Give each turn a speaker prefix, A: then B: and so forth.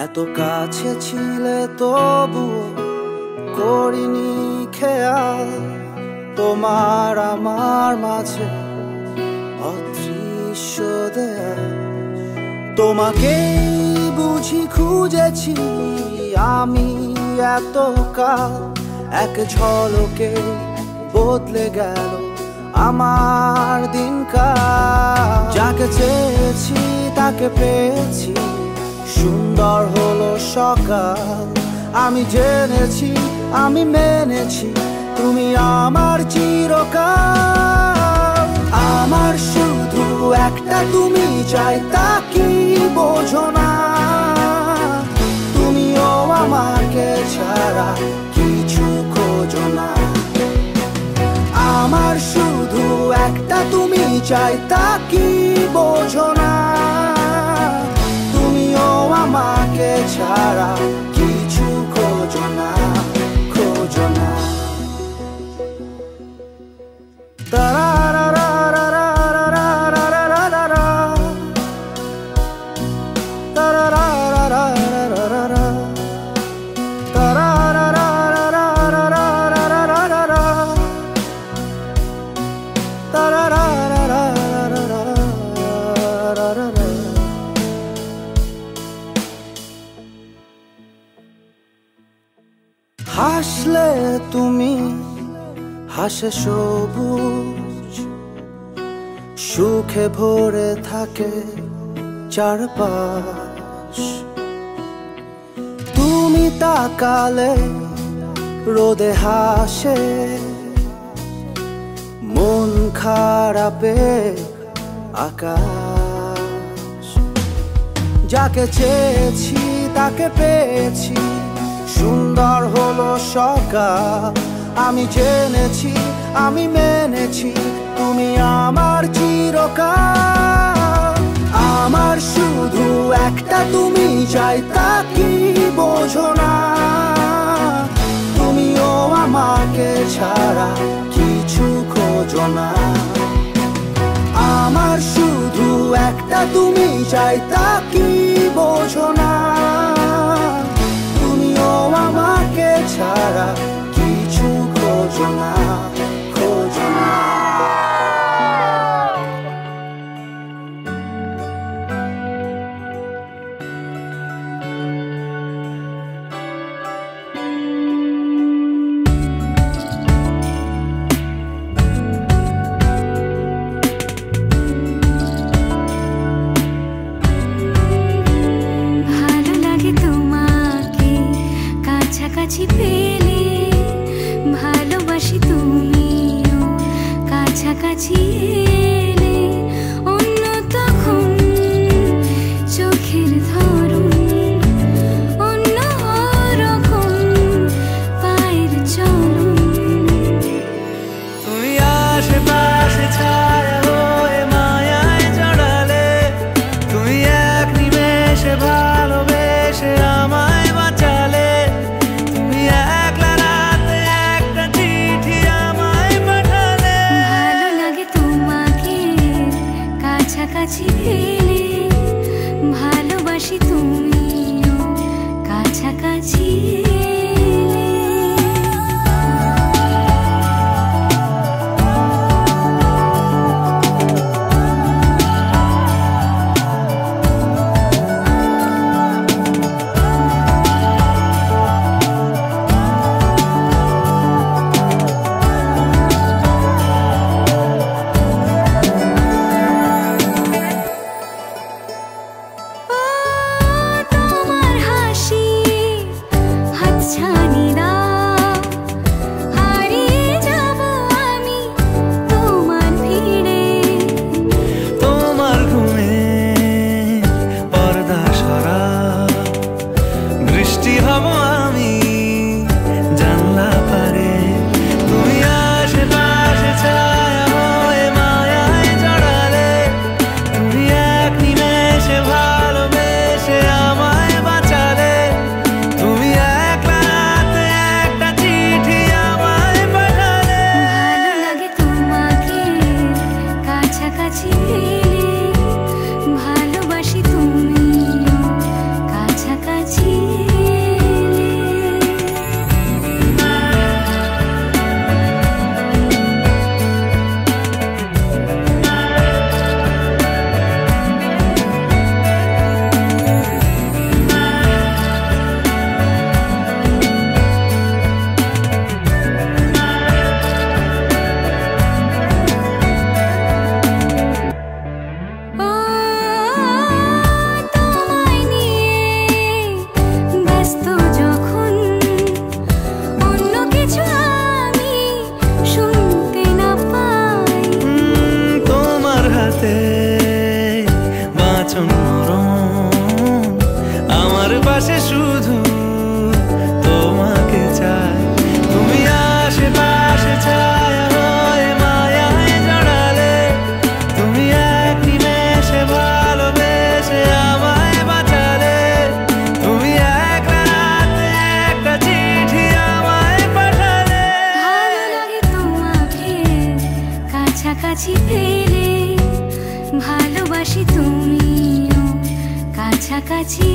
A: এত কাছে ছিলে তবু করিনি খেয়াল তোমার আমার মাঝে অদৃশ্য দেয়াল। তোমাকেই বুঝি খুঁজেছি আমি এতকাল, এক ঝলকে বদলে গেল আমার দিনকাল। যাকে চেয়েছি তাকে পেয়েছি, সুন্দর হলো সকাল। আমি জেনেছি আমি মেনেছি তুমি আমার চিরকাল। আমার শুধু একটা তুমি চাই, তা কি বোঝো না? তুমিও আমাকে ছাড়া কিছু খোঁজো না। আমার শুধু একটা তুমি চাই, তা কি বোঝো না? তুমিও আমাকে ছাড়া কিছু খোঁজো না, খোঁজো না। হাসলে তুমি হাসে সবুজ, সুখে ভরে থাকে চারপাশ। তুমি তাকালে রোদে হাসে, মন খারাপে আকাশ। যাকে চেয়েছি তাকে পেয়েছি, সুন্দর হলো সকাল। আমি জেনেছি আমি মেনেছি তুমি আমার চিরকাল। আমার শুধু একটা তুমি চাই, তা কি বোঝো না? তুমিও আমাকে ছাড়া কিছু খোঁজো না। আমার শুধু একটা তুমি চাই, তা কি বোঝো না? তুমিও আমাকে ছাড়া কিছু খোঁজো না, খোঁজো না।
B: কাছাকাছি পেলে ভালোবাসি, তুমিও কাছাকাছি এলে অন্য তখন চোখের ধরন অন্য রকম, পায়ের চলন।
C: তুমি আশেপাশে ছায়া হয়ে মায়ায় জড়ালে, তুমি এক নিমেষে ভালোবেসে আমায় বাঁচালে।
B: ভালো লাগে তোমার কাছাকাছি পেলে ভালোবাসি তুমিও কাছাকাছি